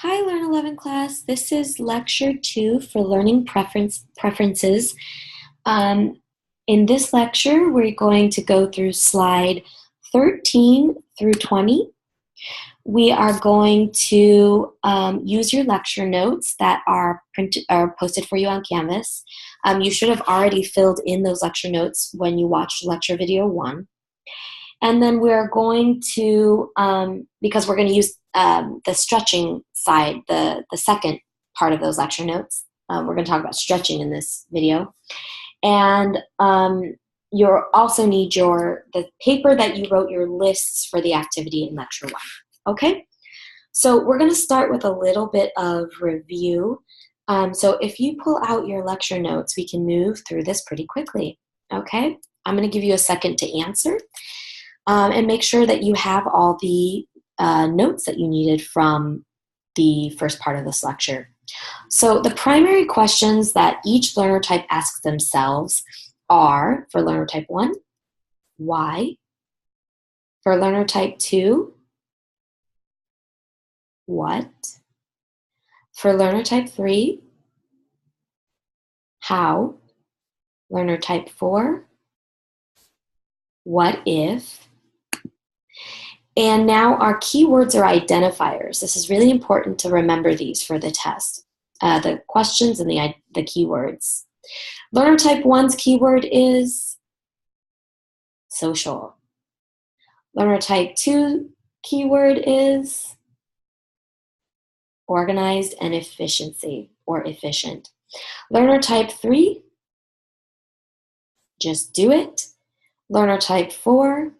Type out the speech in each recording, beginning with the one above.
Hi, Learn 11 class. This is lecture 2 for learning preferences. In this lecture, we're going to go through slide 13 through 20. We are going to use your lecture notes that are posted for you on Canvas. You should have already filled in those lecture notes when you watched lecture video 1. And then we're going to, because we're going to use the stretching side, the second part of those lecture notes. We're going to talk about stretching in this video. And you'll also need the paper that you wrote your lists for the activity in lecture 1. Okay? So we're going to start with a little bit of review. So if you pull out your lecture notes, we can move through this pretty quickly. Okay? I'm going to give you a second to answer. And make sure that you have all the notes that you needed from the first part of this lecture. So the primary questions that each learner type asks themselves are, for learner type 1, why? For learner type 2, what? For learner type 3, how? Learner type 4, what if? And now our keywords are identifiers. This is really important to remember these for the test, the questions and the keywords. Learner type 1's keyword is social. Learner type 2 keyword is organized and efficiency or efficient. Learner type 3, just do it. Learner type 4,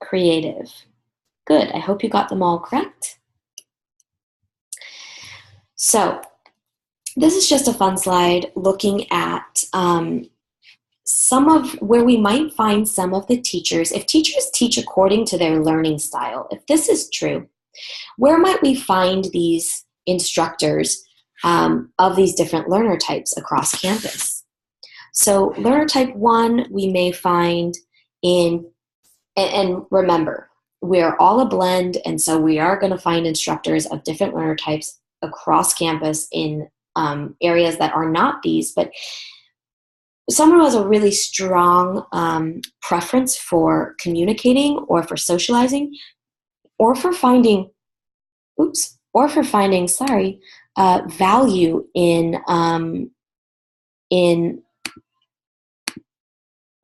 creative. Good. I hope you got them all correct. So this is just a fun slide looking at some of where we might find some of the teachers. If teachers teach according to their learning style, if this is true, where might we find these instructors of these different learner types across campus? So learner type 1 we may find in, and remember, we're all a blend, and so we are going to find instructors of different learner types across campus in areas that are not these, but someone who has a really strong preference for communicating or for socializing or for finding, value in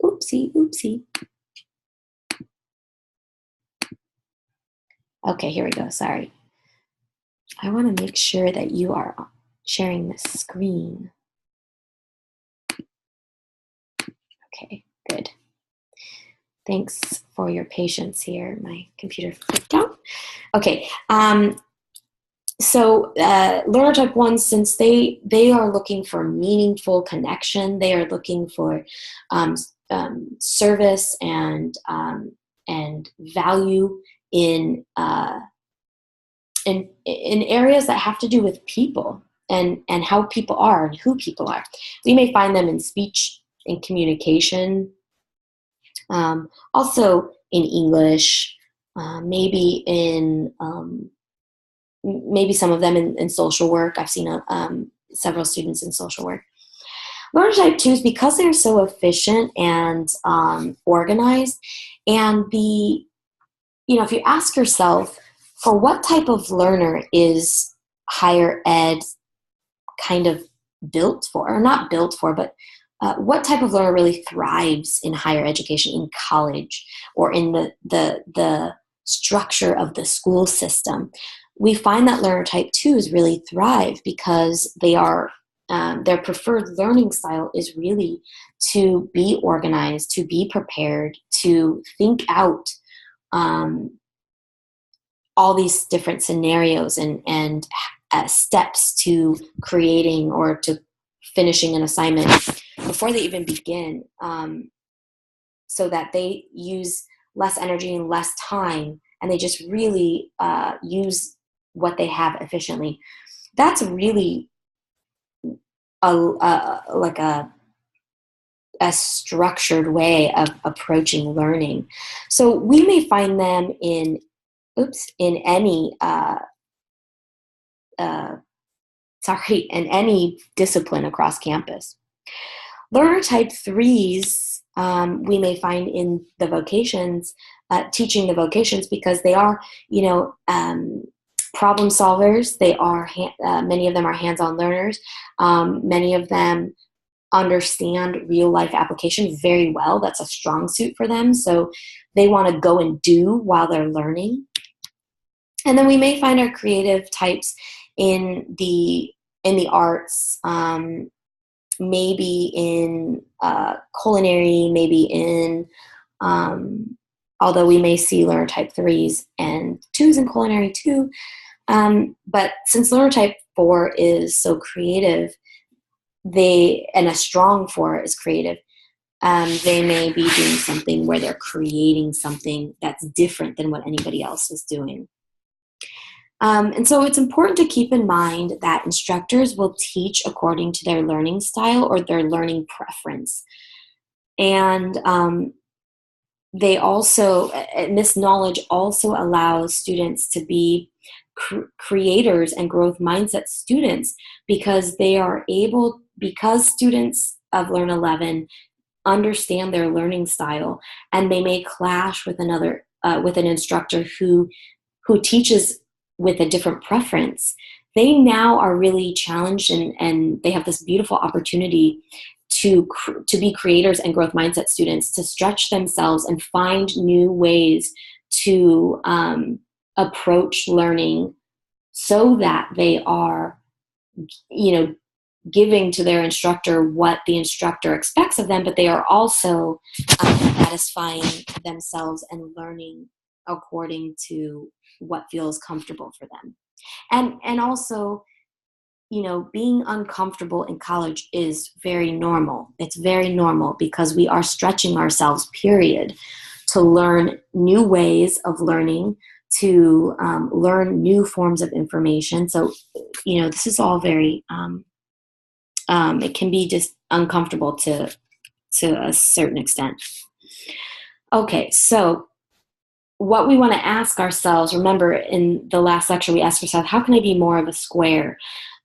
oopsie. Okay, here we go, sorry. I want to make sure that you are sharing the screen. Okay, good. Thanks for your patience here. My computer flipped out. Okay, so learner type 1, since they are looking for meaningful connection, they are looking for service and value in areas that have to do with people and how people are and who people are. We may find them in speech and communication, also in English, maybe some of them in social work. I've seen several students in social work. Learner type 2s, because they're so efficient and organized, and if you ask yourself, for what type of learner is higher ed kind of built for, or not built for, but what type of learner really thrives in higher education, in college, or in the structure of the school system? We find that learner type 2s really thrive because they are their preferred learning style is really to be organized, to be prepared, to think out all these different scenarios and steps to creating or to finishing an assignment before they even begin, so that they use less energy and less time, and they just really use what they have efficiently. That's really a structured way of approaching learning. So we may find them in any in any discipline across campus. Learner type threes, we may find in the vocations, teaching the vocations, because they are, problem solvers. They are, many of them are hands-on learners. Many of them understand real life application very well. That's a strong suit for them. So they want to go and do while they're learning. And then we may find our creative types in the arts, maybe in culinary, maybe in, although we may see learner type 3s and 2s in culinary too. But since learner type 4 is so creative, and a strong 4 is creative, they may be doing something where they're creating something that's different than what anybody else is doing. And so it's important to keep in mind that instructors will teach according to their learning style or their learning preference. And they also, and this knowledge also allows students to be creators and growth mindset students, because they are able, because students of Learn 11 understand their learning style, and they may clash with with an instructor who teaches with a different preference. They now are really challenged, and they have this beautiful opportunity to be creators and growth mindset students, to stretch themselves and find new ways to approach learning, so that they are, giving to their instructor what the instructor expects of them, but they are also satisfying themselves and learning according to what feels comfortable for them. And also, being uncomfortable in college is very normal. It's very normal, because we are stretching ourselves, period, to learn new ways of learning, to learn new forms of information. So, this is all very, it can be just uncomfortable to a certain extent. Okay, so what we want to ask ourselves, remember in the last lecture we asked ourselves, how can I be more of a square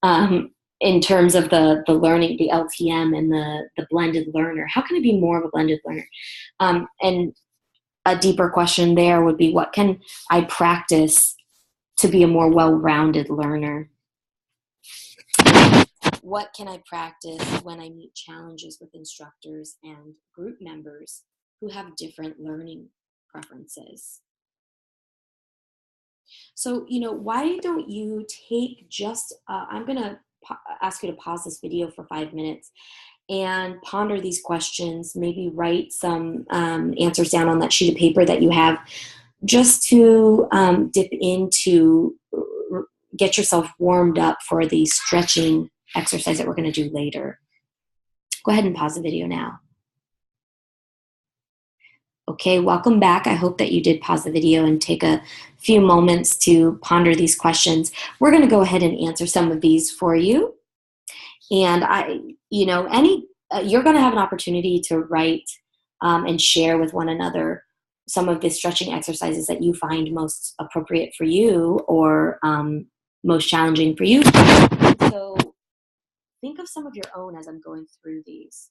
in terms of the learning, the LTM and the blended learner? How can I be more of a blended learner? And a deeper question there would be, what can I practice to be a more well-rounded learner? What can I practice when I meet challenges with instructors and group members who have different learning preferences? So, why don't you take just, I'm going to ask you to pause this video for 5 minutes and ponder these questions, maybe write some answers down on that sheet of paper that you have, just to dip into, get yourself warmed up for the stretching exercise that we're going to do later. Go ahead and pause the video now. Okay, welcome back. I hope that you did pause the video and take a few moments to ponder these questions. We're going to go ahead and answer some of these for you. And you're going to have an opportunity to write and share with one another some of the stretching exercises that you find most appropriate for you, or most challenging for you. So think of some of your own as I'm going through these.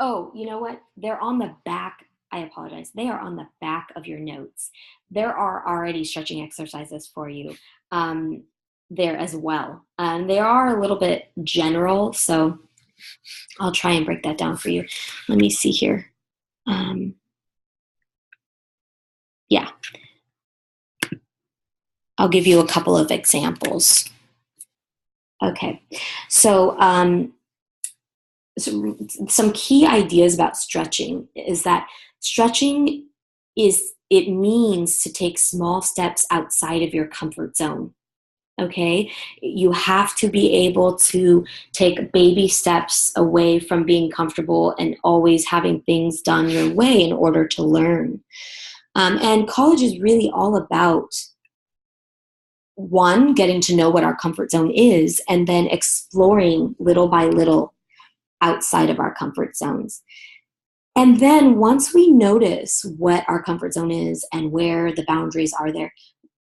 Oh, you know what? They're on the back. I apologize. They are on the back of your notes. There are already stretching exercises for you there as well. They are a little bit general, so I'll try and break that down for you. Let me see here. Yeah. I'll give you a couple of examples. Okay. So, some key ideas about stretching is that stretching means to take small steps outside of your comfort zone. Okay, you have to be able to take baby steps away from being comfortable and always having things done your way in order to learn. And college is really all about, one, getting to know what our comfort zone is, and then exploring little by little outside of our comfort zones. And then once we notice what our comfort zone is and where the boundaries are there,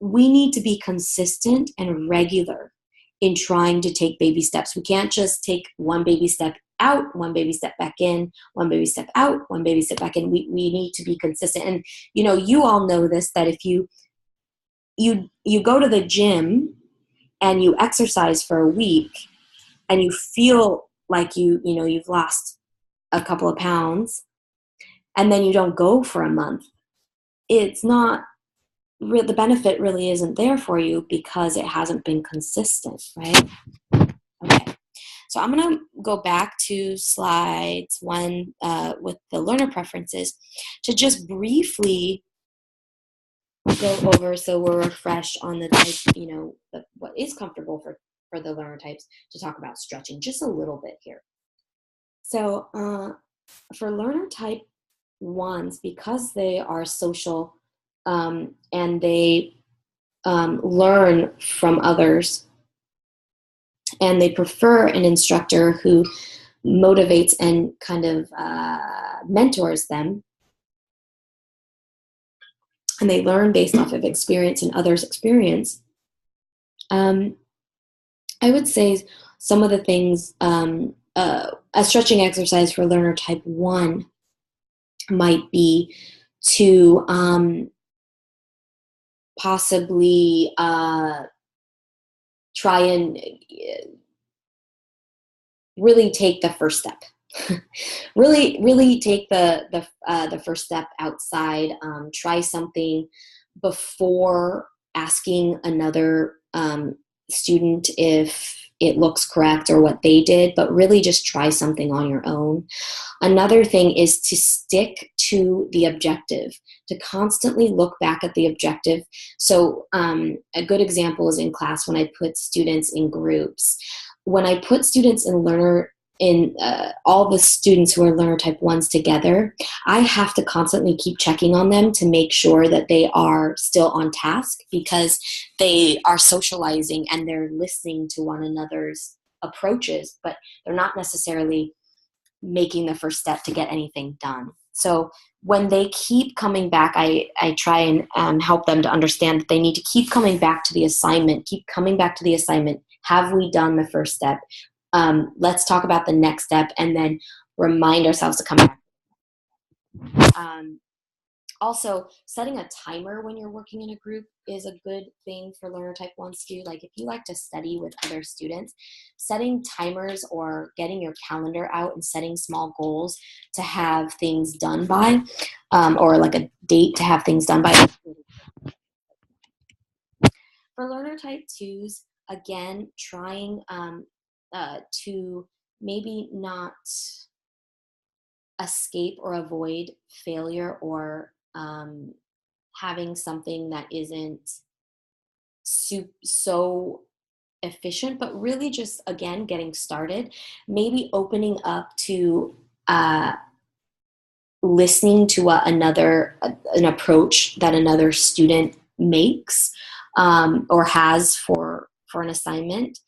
we need to be consistent and regular in trying to take baby steps. We can't just take one baby step out, one baby step back in, one baby step out, one baby step back in. We need to be consistent. And, you all know this, that if you go to the gym and you exercise for a week and you feel like you've lost a couple of pounds and then you don't go for a month, it's not the benefit really isn't there for you because it hasn't been consistent, right? Okay, so I'm going to go back to slides 1 with the learner preferences to just briefly go over, so we're refreshed on the type, what is comfortable for the learner types, to talk about stretching just a little bit here. So for learner type 1s, because they are social and they learn from others, and they prefer an instructor who motivates and kind of mentors them, and they learn based off of experience and others' experience, I would say some of the things, a stretching exercise for learner type 1 might be to possibly try and really take the first step. really take the first step outside. Try something before asking another student if it looks correct or what they did, but really just try something on your own. Another thing is to stick to the objective, to constantly look back at the objective. So a good example is in class when I put students in groups. When I put students in all the students who are learner type 1s together, I have to constantly keep checking on them to make sure that they are still on task, because they are socializing and they're listening to one another's approaches, but they're not necessarily making the first step to get anything done. So when they keep coming back, I try and help them to understand that they need to keep coming back to the assignment, Have we done the first step? Let's talk about the next step, and then remind ourselves to come back. Also, setting a timer when you're working in a group is a good thing for learner type 1s to do. Like if you like to study with other students, setting timers or getting your calendar out and setting small goals to have things done by, or like a date to have things done by. For learner type 2s, again, trying to maybe not escape or avoid failure or having something that isn't so efficient, but really just, again, getting started. Maybe opening up to listening to an approach that another student makes or has for an assignment.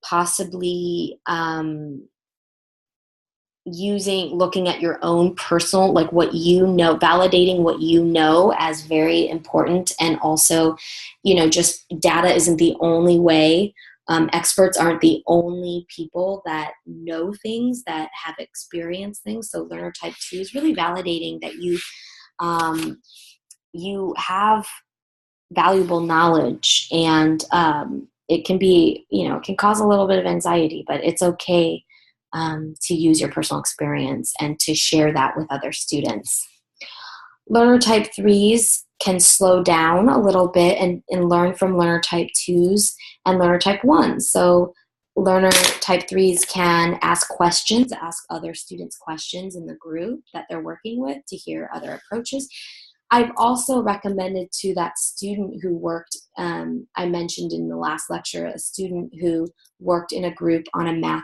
Possibly looking at your own personal, like what you know, validating what you know as very important. And also, just data isn't the only way. Experts aren't the only people that know things, that have experienced things. So learner type 2 is really validating that you have valuable knowledge, and it can be, it can cause a little bit of anxiety, but it's okay to use your personal experience and to share that with other students. Learner type 3s can slow down a little bit and learn from learner type 2s and learner type 1s. So learner type 3s can ask other students questions in the group that they're working with to hear other approaches. I've also recommended to that student who worked, I mentioned in the last lecture, a student who worked in a group on a math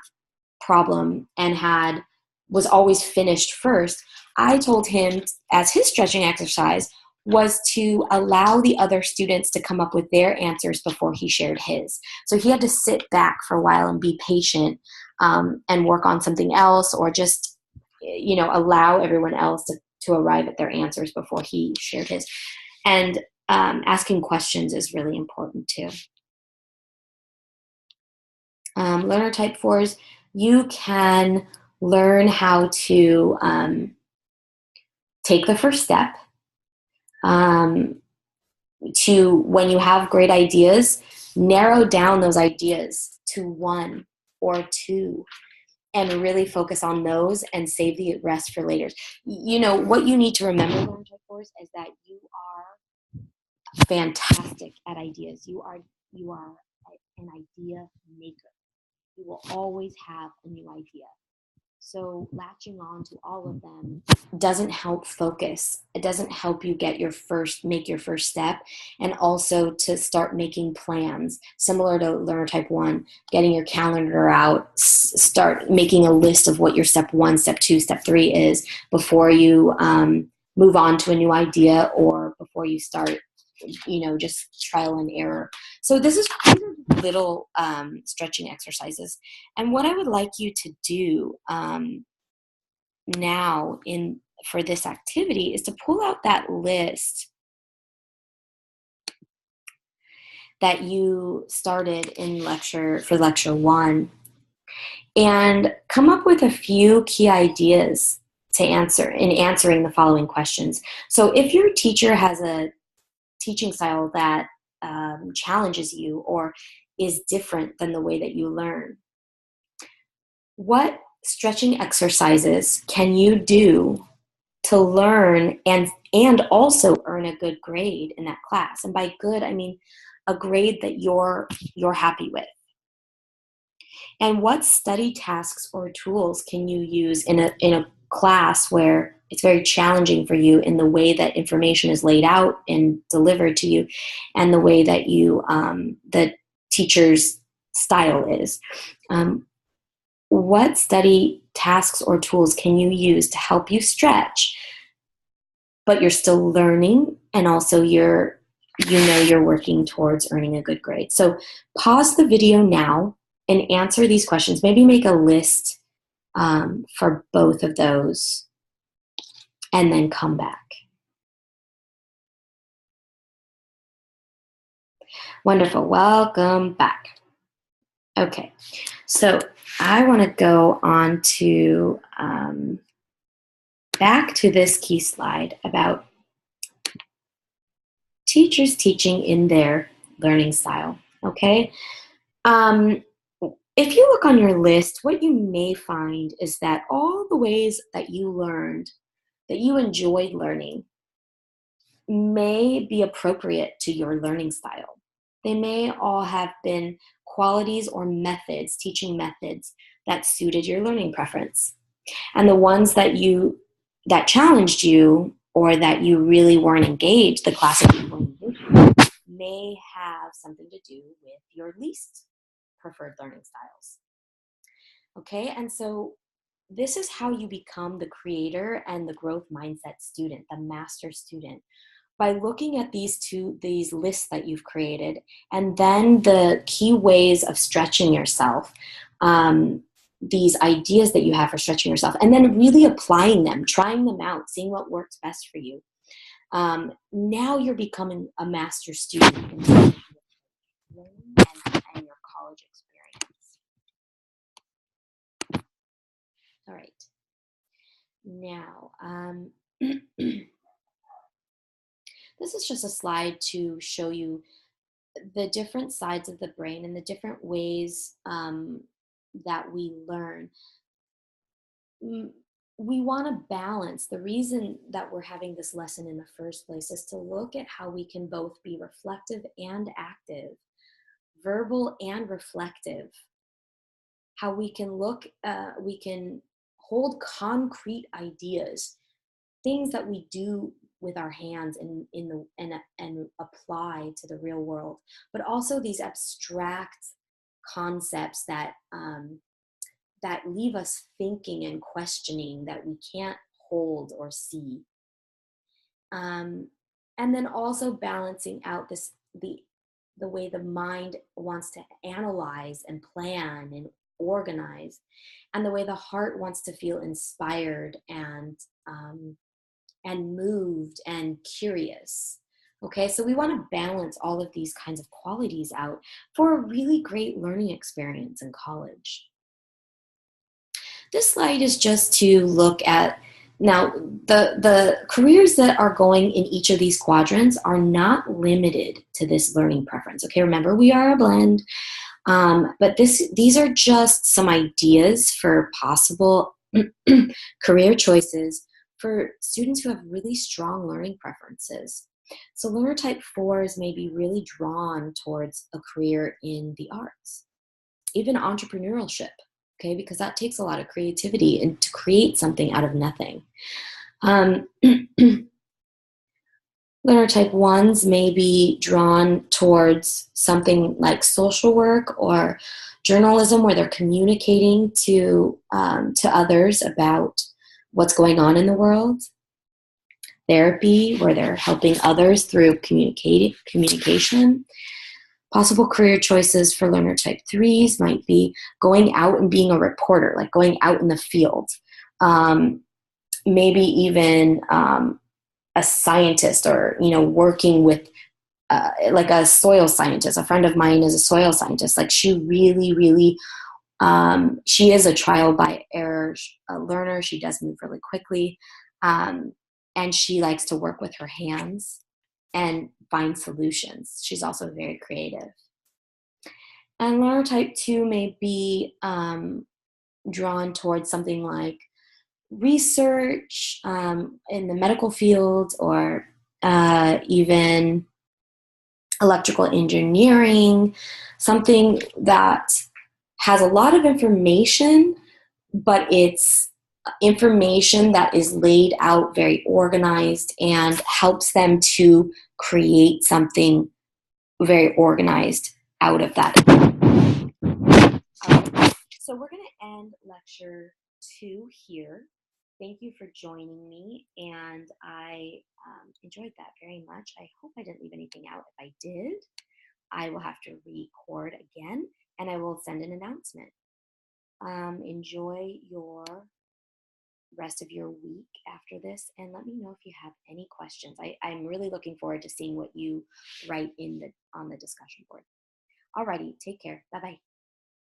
problem and was always finished first. I told him as his stretching exercise was to allow the other students to come up with their answers before he shared his. So he had to sit back for a while and be patient and work on something else, or just, allow everyone else to arrive at their answers before he shared his. And asking questions is really important too. Learner type 4s, you can learn how to take the first step to, when you have great ideas, narrow down those ideas to one or two and really focus on those and save the rest for later. You know, what you need to remember, learner type 4s, is that you are fantastic at ideas. You are an idea maker. You will always have a new idea. So latching on to all of them doesn't help focus. It doesn't help you make your first step, and also to start making plans. Similar to learner type 1, getting your calendar out, start making a list of what your step 1, step 2, step 3 is before you move on to a new idea, or before you start, just trial and error. So these are little stretching exercises. And what I would like you to do now for this activity is to pull out that list that you started in lecture 1 and come up with a few key ideas to answer in answering the following questions. So if your teacher has a teaching style that challenges you or is different than the way that you learn, what stretching exercises can you do to learn and also earn a good grade in that class? And by good, I mean a grade that you're happy with. And what study tasks or tools can you use in a class where it's very challenging for you in the way that information is laid out and delivered to you, and the way that the teacher's style is? What study tasks or tools can you use to help you stretch, but you're still learning, and also you're working towards earning a good grade? So pause the video now and answer these questions. Maybe make a list for both of those, and then come back. Wonderful. Welcome back. Okay, so I want to go on to back to this key slide about teachers teaching in their learning style. Okay. If you look on your list, what you may find is that all the ways that you learned, that you enjoyed learning, may be appropriate to your learning style. They may all have been qualities or methods, teaching methods, that suited your learning preference. And the ones that challenged you, or that you really weren't engaged, the classes you weren't engaged with, may have something to do with your least preferred learning styles. Okay, and so this is how you become the creator and the growth mindset student, the master student, by looking at these lists that you've created, and then the key ways of stretching yourself, these ideas that you have for stretching yourself, and then really applying them, trying them out, seeing what works best for you. Now you're becoming a master student in learning and your college experience. All right. Now, this is just a slide to show you the different sides of the brain and the different ways that we learn. We want to balance. The reason that we're having this lesson in the first place is to look at how we can both be reflective and active, verbal and reflective. How we can we can hold concrete ideas, things that we do with our hands and apply to the real world, but also these abstract concepts that leave us thinking and questioning, that we can't hold or see. And then also balancing out the way the mind wants to analyze and plan and organize, and the way the heart wants to feel inspired and moved and curious. Okay, so we want to balance all of these kinds of qualities out for a really great learning experience in college. This slide is just to look at now the careers that are going in each of these quadrants are not limited to this learning preference. Okay, remember we are a blend, but these are just some ideas for possible career choices for students who have really strong learning preferences. So learner type 4s may be really drawn towards a career in the arts, even entrepreneurship, okay, because that takes a lot of creativity and to create something out of nothing. Learner type 1s may be drawn towards something like social work or journalism, where they're communicating to others about what's going on in the world. Therapy, where they're helping others through communication. Possible career choices for learner type 3s might be going out and being a reporter, like going out in the field. Maybe even a scientist, or working with like a soil scientist. A friend of mine is a soil scientist. Like she really she is a trial by error learner. She does move really quickly, and she likes to work with her hands and find solutions. She's also very creative. And learner type 2 may be drawn towards something like research in the medical field, or even electrical engineering, something that has a lot of information, but it's information that is laid out very organized and helps them to create something very organized out of that. So we're going to end lecture 2 here. Thank you for joining me, and I enjoyed that very much. I hope I didn't leave anything out. If I did, I will have to record again, and I will send an announcement. Enjoy your rest of your week after this, and let me know if you have any questions. I'm really looking forward to seeing what you write on the discussion board. Alrighty, take care. Bye-bye.